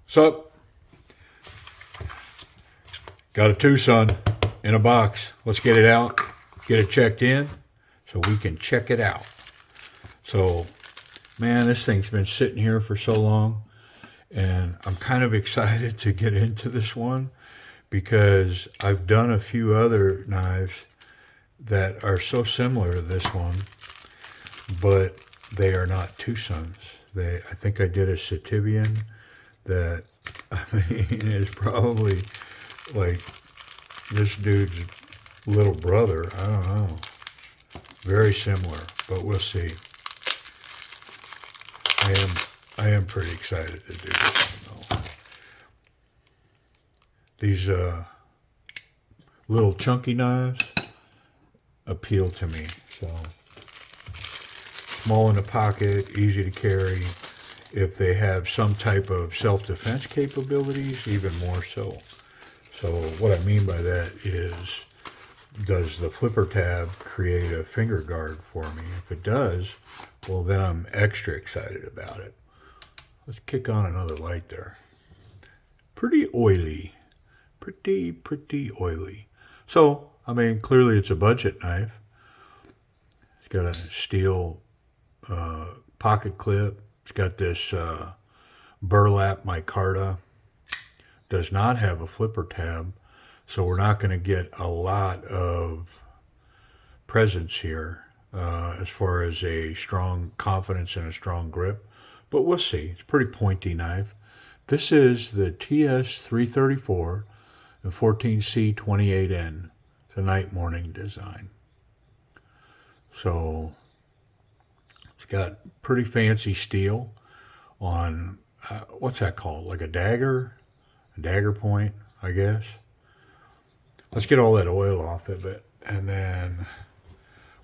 So, got a TWOSUN in a box. Let's get it out, get it checked in so we can check it out. So, man, this thing's been sitting here for so long, and I'm kind of excited to get into this one because I've done a few other knives that are so similar to this one, but they are not TWOSUNs. I think I did a Sativian that, I mean, is probably like this dude's little brother. I don't know. Very similar, but we'll see. I am pretty excited to do this one, though. These little chunky knives appeal to me. So small in the pocket, easy to carry. If they have some type of self-defense capabilities, even more so. So what I mean by that is, does the flipper tab create a finger guard for me? If it does, well, then I'm extra excited about it. Let's kick on another light there. Pretty oily. Pretty oily. So, I mean, clearly it's a budget knife. It's got a steel pocket clip. It's got this burlap micarta. Does not have a flipper tab, so we're not going to get a lot of presence here as far as a strong confidence and a strong grip. But we'll see. It's a pretty pointy knife. This is the TS334 and 14C28N. It's a night morning design. So it's got pretty fancy steel on, what's that called? Like a dagger point, I guess. Let's get all that oil off of it, and then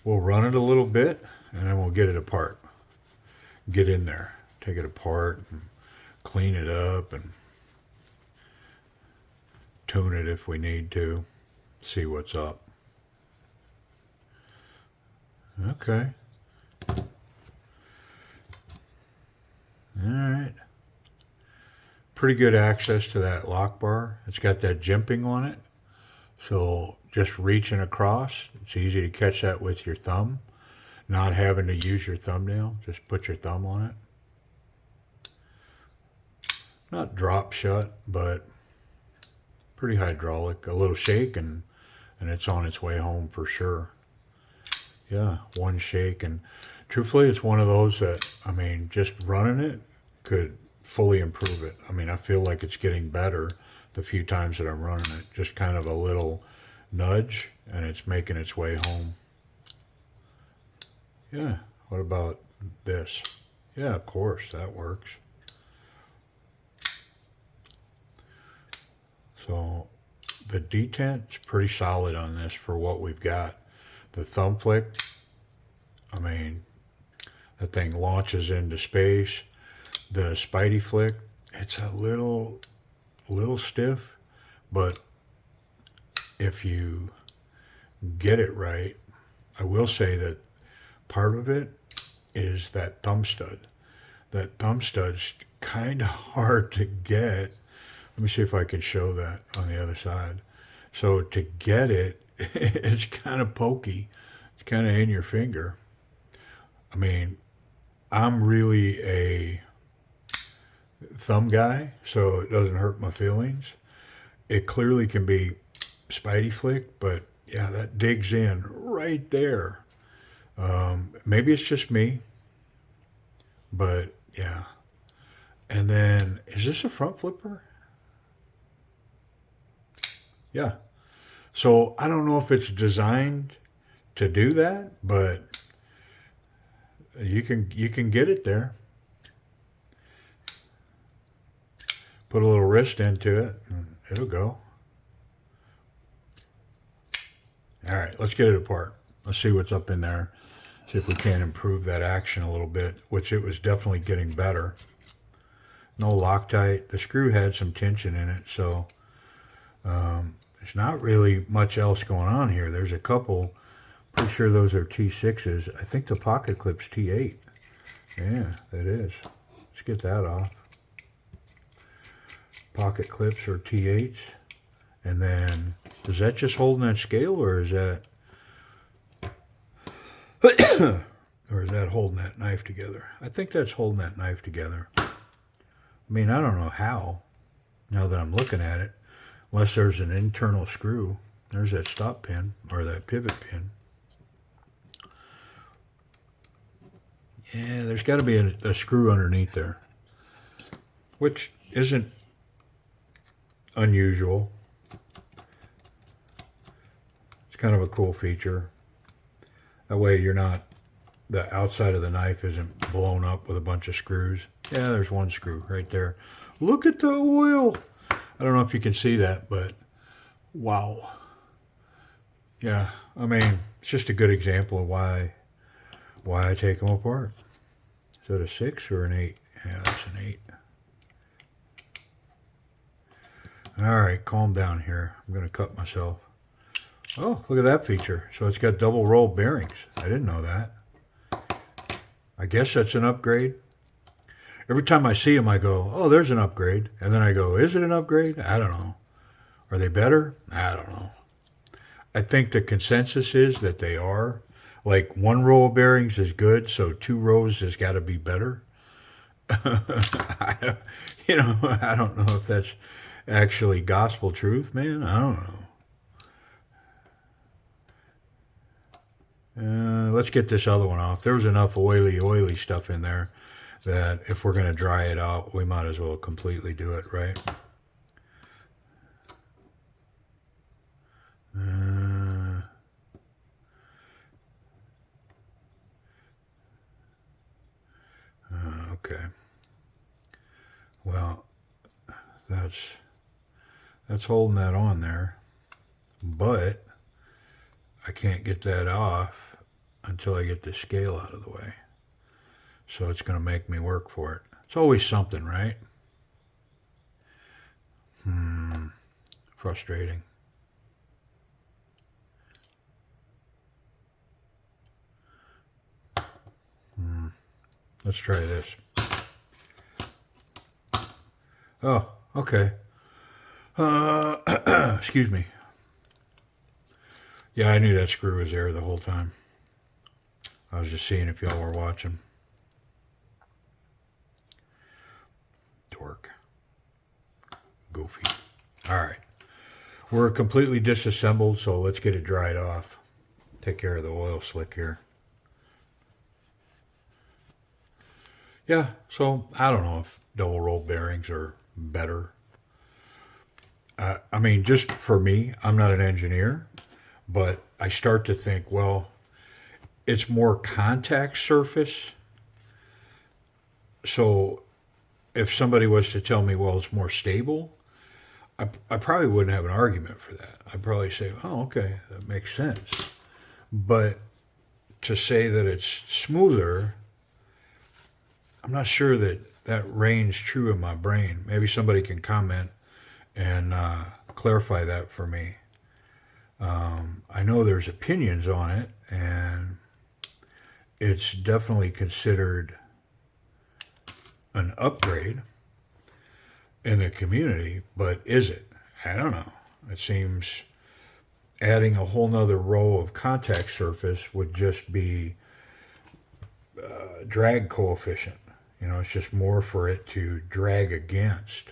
we'll run it a little bit, and then we'll get it apart. Get in there, take it apart, and clean it up, and tune it if we need to. See what's up. Okay. All right. Pretty good access to that lock bar. It's got that jimping on it. So just reaching across, it's easy to catch that with your thumb. Not having to use your thumbnail. Just put your thumb on it. Not drop shut, but pretty hydraulic. A little shake and it's on its way home for sure. Yeah, one shake. And truthfully, it's one of those that, I mean, just running it could fully improve it. I mean, I feel like it's getting better the few times that I'm running it. Just kind of a little nudge and it's making its way home. Yeah, what about this? Yeah, of course, that works. So the detent's pretty solid on this for what we've got. The thumb flick, I mean, that thing launches into space. The Spidey flick, it's a little stiff, but if you get it right, I will say that part of it is that thumb stud. That thumb stud's kind of hard to get. Let me see if I can show that on the other side. So to get it, it's kind of pokey. It's kind of in your finger. I mean, I'm really a thumb guy, so it doesn't hurt my feelings. It clearly can be Spidey flick, but yeah, that digs in right there. Maybe it's just me, but yeah. And then, is this a front flipper? Yeah. So I don't know if it's designed to do that, but you can get it there. Put a little wrist into it and it'll go. All right, let's get it apart. Let's see what's up in there. See if we can improve that action a little bit, which it was definitely getting better. No Loctite. The screw had some tension in it, so there's not really much else going on here. There's a couple, pretty sure those are T6s. I think the pocket clip's T8. Yeah, that is. Let's get that off. pocket clips or T8s. And then, is that just holding that scale, or is that or is that holding that knife together? I think that's holding that knife together. I mean, I don't know how, now that I'm looking at it, unless there's an internal screw. There's that stop pin, or that pivot pin. Yeah, there's got to be a screw underneath there, which isn't unusual. It's kind of a cool feature. That way you're not, the outside of the knife isn't blown up with a bunch of screws. Yeah, there's one screw right there. Look at the oil. I don't know if you can see that, but wow. Yeah, I mean, it's just a good example of why I take them apart. Is that a 6 or an 8? Yeah, that's an 8. All right, calm down here. I'm going to cut myself. Oh, look at that feature. So it's got double roll bearings. I didn't know that. I guess that's an upgrade. Every time I see them, I go, oh, there's an upgrade. And then I go, is it an upgrade? I don't know. Are they better? I don't know. I think the consensus is that they are. Like, 1 row of bearings is good, so 2 rows has got to be better. I don't know if that's actually gospel truth, man. I don't know. Let's get this other one off. There was enough oily stuff in there that if we're going to dry it out, we might as well completely do it, right? Okay. Well, that's holding that on there, but I can't get that off until I get the scale out of the way. So it's going to make me work for it. It's always something, right? Frustrating. Let's try this. Oh, okay. Excuse me. Yeah, I knew that screw was there the whole time. I was just seeing if y'all were watching. Torque. Goofy. All right. We're completely disassembled, so let's get it dried off. Take care of the oil slick here. Yeah, so I don't know if double roll bearings are better. I mean, just for me, I'm not an engineer, but I start to think, well, it's more contact surface. So if somebody was to tell me, well, it's more stable, I probably wouldn't have an argument for that. I'd probably say, oh, okay, that makes sense. But to say that it's smoother, I'm not sure that reigns true in my brain. Maybe somebody can comment and clarify that for me. I know there's opinions on it, and it's definitely considered an upgrade in the community, but is it? I don't know. It seems adding a whole nother row of contact surface would just be drag coefficient. You know, it's just more for it to drag against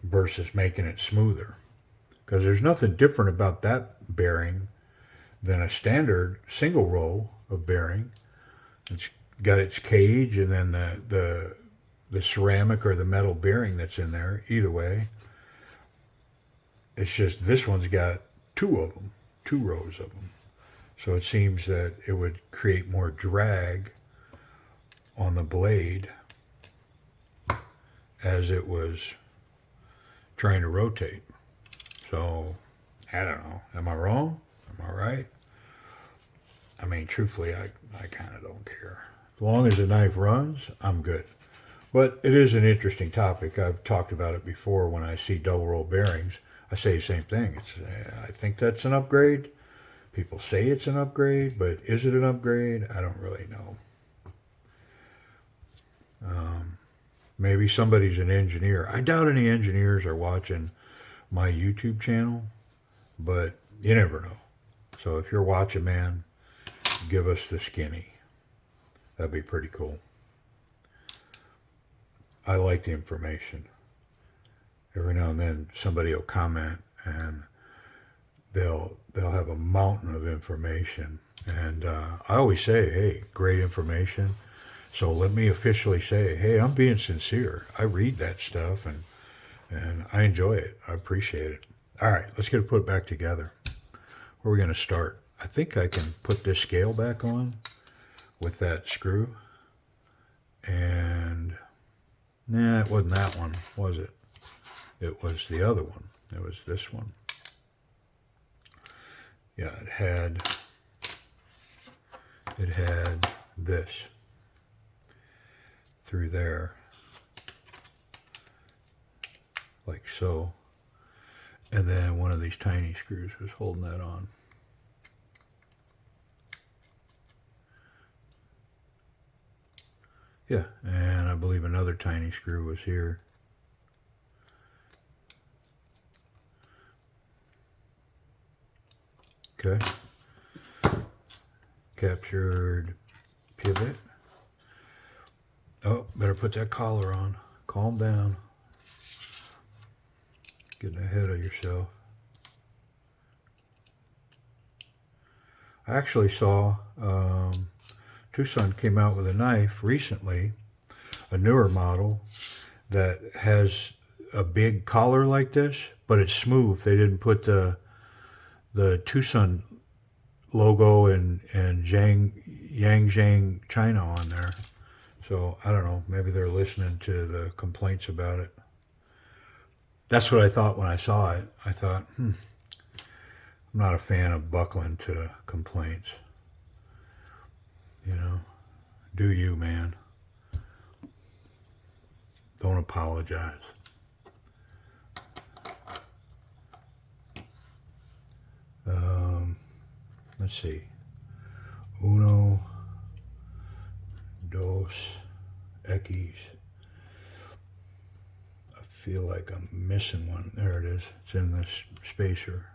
versus making it smoother. Because there's nothing different about that bearing than a standard single row of bearing. It's got its cage and then the ceramic or the metal bearing that's in there. Either way, it's just this one's got 2 of them, 2 rows of them. So it seems that it would create more drag on the blade as it was trying to rotate. So, I don't know. Am I wrong? Am I right? I mean, truthfully, I kind of don't care. As long as the knife runs, I'm good. But it is an interesting topic. I've talked about it before. When I see double roll bearings, I say the same thing. I think that's an upgrade. People say it's an upgrade, but is it an upgrade? I don't really know. Maybe somebody's an engineer. I doubt any engineers are watching my YouTube channel, but you never know. So if you're watching, man, give us the skinny. That'd be pretty cool. I like the information. Every now and then somebody will comment and they'll have a mountain of information. And I always say, hey, great information. So let me officially say, hey, I'm being sincere. I read that stuff and I enjoy it. I appreciate it. All right, let's get it put back together. Where are we going to start? I think I can put this scale back on with that screw. And nah, it wasn't that one, was it? It was the other one. It was this one. Yeah, it had this through there, like so. And then one of these tiny screws was holding that on. Yeah, and I believe another tiny screw was here. Okay. Captured pivot. Oh, better put that collar on. Calm down. Getting ahead of yourself. I actually saw TWOSUN came out with a knife recently, a newer model that has a big collar like this, but it's smooth. They didn't put the TWOSUN logo and Yangzheng China on there. So I don't know, maybe they're listening to the complaints about it. That's what I thought when I saw it. I thought, I'm not a fan of buckling to complaints. You know, do you, man. Don't apologize. Let's see. Uno, dos, X. I feel like I'm missing one. There it is. It's in this spacer.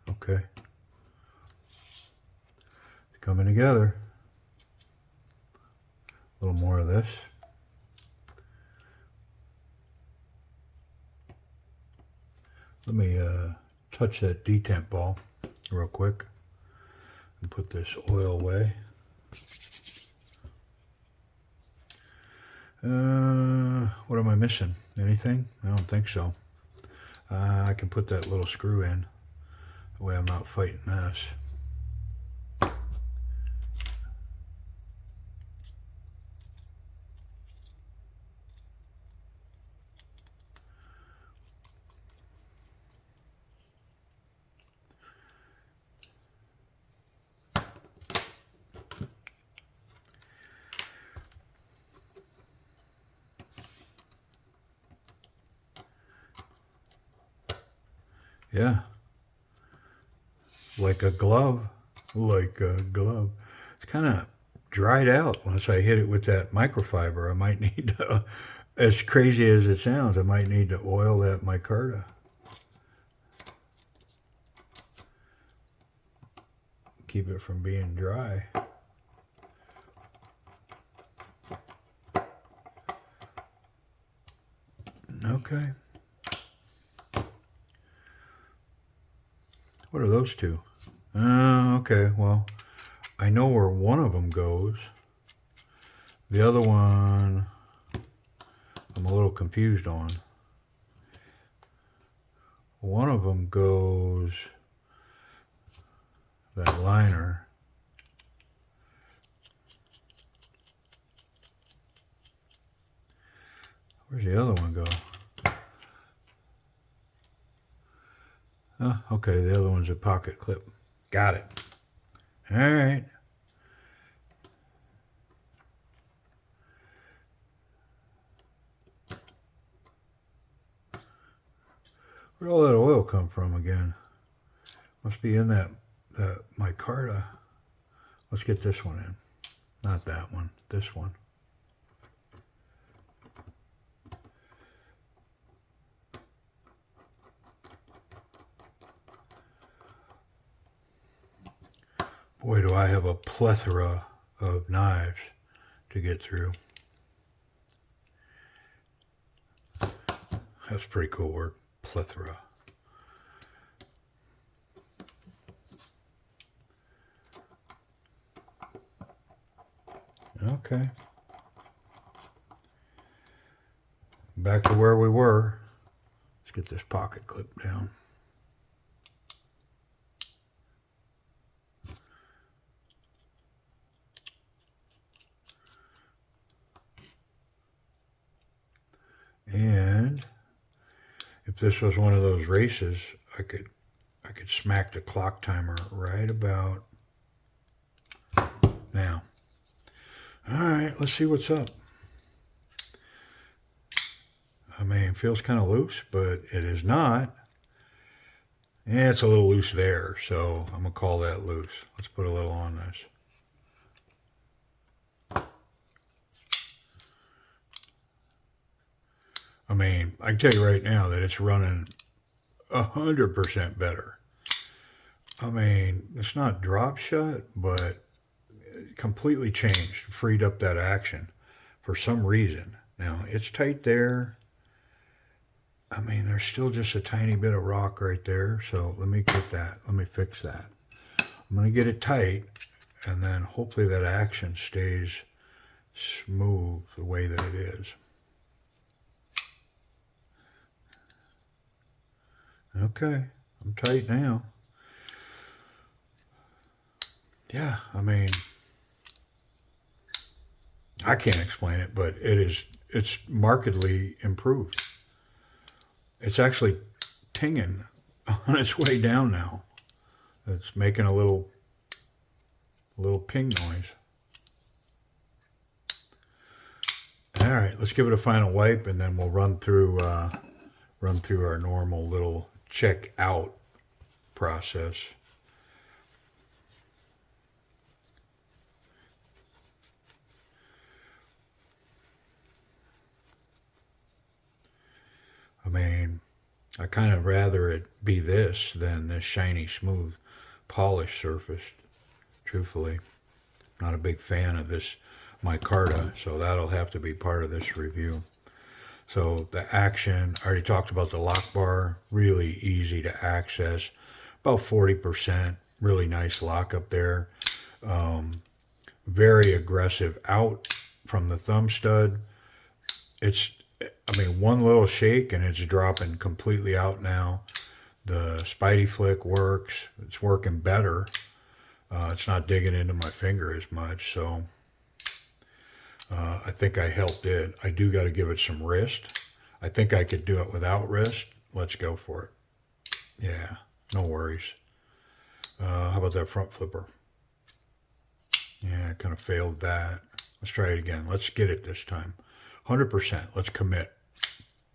Okay. It's coming together. A little more of this. Let me touch that detent ball real quick and put this oil away. What am I missing? Anything? I don't think so. I can put that little screw in. That way I'm not fighting this. Yeah. Like a glove. Like a glove. It's kind of dried out once I hit it with that microfiber. I might need to, as crazy as it sounds, I might need to oil that micarta. Keep it from being dry. Okay. What are those two? Okay, well, I know where one of them goes. The other one, I'm a little confused on. One of them goes that liner. Where's the other one go? Oh, okay, the other one's a pocket clip. Got it. All right. Where'd all that oil come from again? Must be in that micarta Let's get this one in. Not that one, this one. Boy, do I have a plethora of knives to get through. That's a pretty cool word, plethora. Okay. Back to where we were. Let's get this pocket clip down. And if this was one of those races, I could smack the clock timer right about now. All right, let's see what's up. I mean, it feels kind of loose, but it is not. Yeah, it's a little loose there, so I'm going to call that loose. Let's put a little on this. I mean, I can tell you right now that it's running 100% better. I mean, it's not drop shut, but completely changed, freed up that action for some reason. Now, it's tight there. I mean, there's still just a tiny bit of rock right there. So let me get that. Let me fix that. I'm going to get it tight, and then hopefully that action stays smooth the way that it is. Okay, I'm tight now. Yeah, I mean, I can't explain it, but it's markedly improved. It's actually tinging on its way down now. It's making a little ping noise. All right, let's give it a final wipe, and then we'll run through our normal little check out process. I mean, I kind of rather it be this than this shiny, smooth, polished surface, truthfully. Not a big fan of this micarta, so that'll have to be part of this review. So the action, I already talked about the lock bar, really easy to access, about 40%, really nice lock up there. Very aggressive out from the thumb stud. I mean, one little shake and it's dropping completely out now. The Spidey flick works. It's working better. It's not digging into my finger as much, so I think I helped it. I do got to give it some wrist. I think I could do it without wrist. Let's go for it. Yeah, no worries. How about that front flipper? Yeah, I kind of failed that. Let's try it again. Let's get it this time. 100%. Let's commit.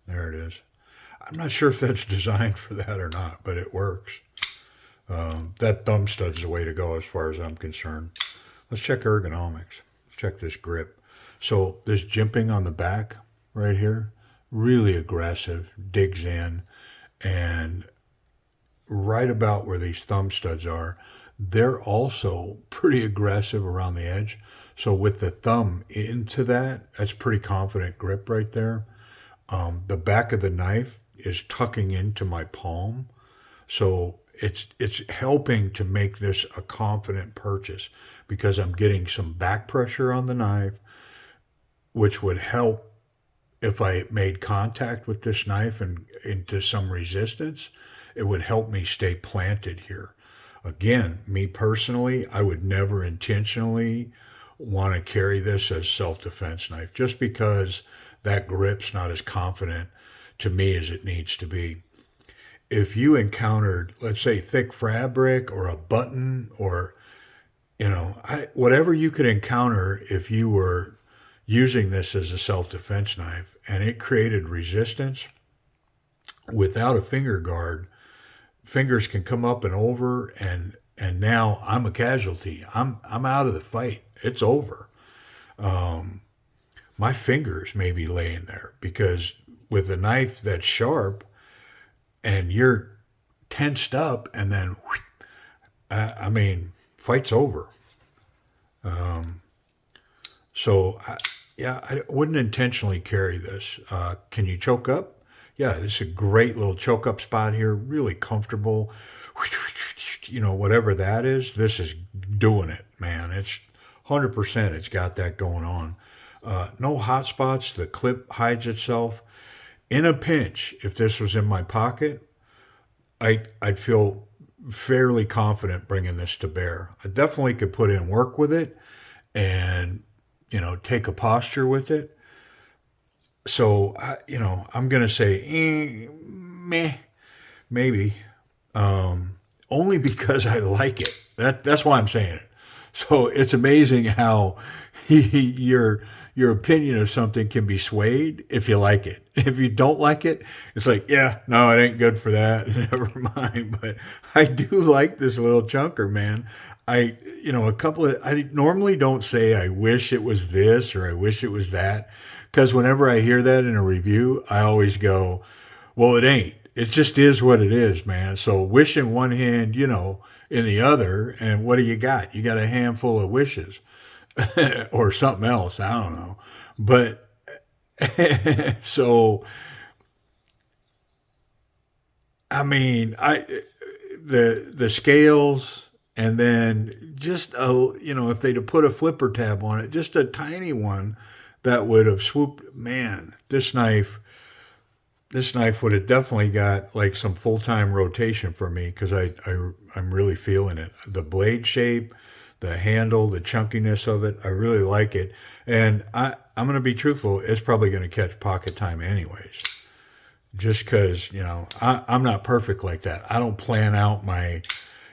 There it is. I'm not sure if that's designed for that or not, but it works. That thumb stud's the way to go as far as I'm concerned. Let's check ergonomics. Let's check this grip. So this jimping on the back right here, really aggressive, digs in, and right about where these thumb studs are, they're also pretty aggressive around the edge. So with the thumb into that, that's pretty confident grip right there. The back of the knife is tucking into my palm. So it's helping to make this a confident purchase because I'm getting some back pressure on the knife, which would help if I made contact with this knife and into some resistance. It would help me stay planted here. Again, me personally, I would never intentionally want to carry this as self-defense knife just because that grip's not as confident to me as it needs to be. If you encountered, let's say, thick fabric or a button or, whatever you could encounter if you were using this as a self-defense knife and it created resistance without a finger guard, fingers can come up and over and and now I'm a casualty. I'm out of the fight. It's over. My fingers may be laying there because with a knife that's sharp and you're tensed up, and then I mean, fight's over. So, yeah, I wouldn't intentionally carry this. Can you choke up? Yeah, this is a great little choke up spot here. Really comfortable. You know, whatever that is, this is doing it, man. It's 100%. It's got that going on. No hot spots. The clip hides itself. In a pinch, if this was in my pocket, I'd feel fairly confident bringing this to bear. I definitely could put in work with it and, you know, take a posture with it. So, you know, I'm going to say, meh, maybe. Only because I like it. That's why I'm saying it. So it's amazing how your opinion of something can be swayed if you like it. If you don't like it, it's like, yeah, no, it ain't good for that. Never mind. But I do like this little chunker, man. You know, I normally don't say I wish it was this or I wish it was that, because whenever I hear that in a review, I always go, well, it ain't. It just is what it is, man. So wish in one hand, you know, in the other, and what do you got? You got a handful of wishes or something else. I don't know. But so, I mean, the scales, and then just you know, if they'd have put a flipper tab on it, just a tiny one that would have swooped, man, this knife would have definitely got like some full-time rotation for me, because I'm really feeling it. The blade shape, the handle, the chunkiness of it, I really like it. And I'm going to be truthful, it's probably going to catch pocket time anyways. Just because, you know, I'm not perfect like that. I don't plan out my,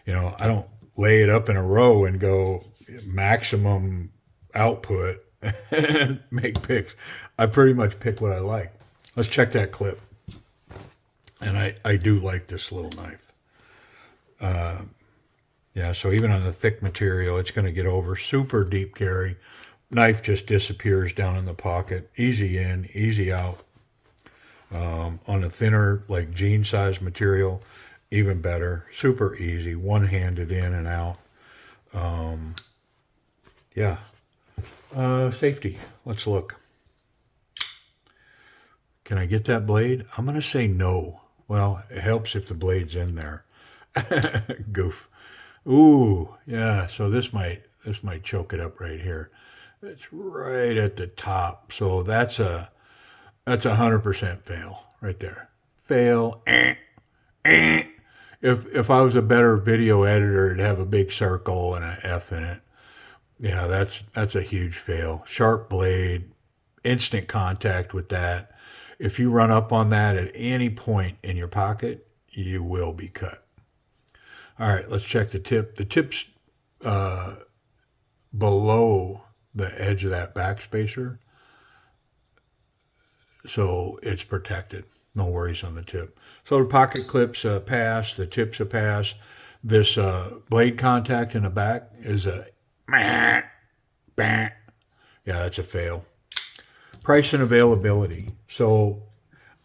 you know, I don't lay it up in a row and go maximum output and make picks. I pretty much pick what I like. Let's check that clip. And I do like this little knife. Yeah, so even on the thick material, it's going to get over. Super deep carry. Knife just disappears down in the pocket. Easy in, easy out. On a thinner, like jean size material, even better. Super easy. One-handed in and out. Yeah. Safety. Let's look. Can I get that blade? I'm going to say no. Well, it helps if the blade's in there. Goof. Ooh, yeah. So this might choke it up right here. It's right at the top. So that's a 100% fail right there. Fail. If I was a better video editor, it'd have a big circle and an F in it. Yeah, that's a huge fail. Sharp blade, instant contact with that. If you run up on that at any point in your pocket, you will be cut. All right, let's check the tip. The tip's below the edge of that backspacer, so it's protected. No worries on the tip. So the pocket clips pass, the tips a pass. This blade contact in the back is a yeah, that's a fail. Price and availability. So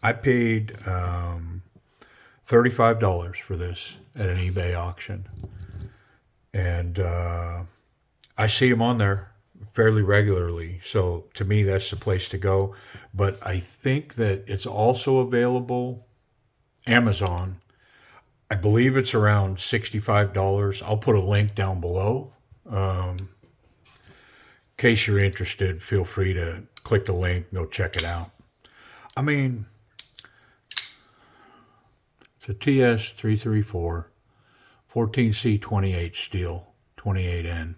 I paid $35 for this at an eBay auction. And I see them on there fairly regularly. So to me, that's the place to go. But I think that it's also available Amazon. I believe it's around $65. I'll put a link down below. In case you're interested, feel free to click the link, go check it out. I mean, it's a TS334 14C28 steel, 28N.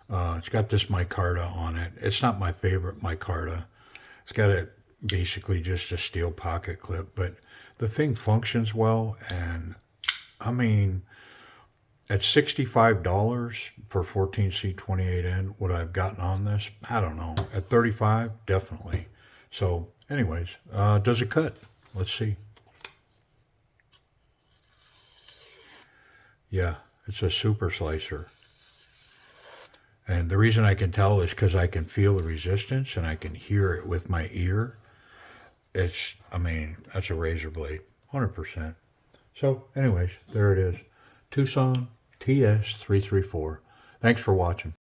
It's got this micarta on it. It's not my favorite micarta. It's got basically just a steel pocket clip, but the thing functions well. And I mean, at $65 for 14C28N, what I've gotten on this, I don't know. At $35, definitely. So anyways, does it cut? Let's see. Yeah, It's a super slicer. And the reason I can tell is because I can feel the resistance and I can hear it with my ear. It's, I mean, that's a razor blade, 100%. So anyways, there it is. TWOSUN TS334. Thanks for watching.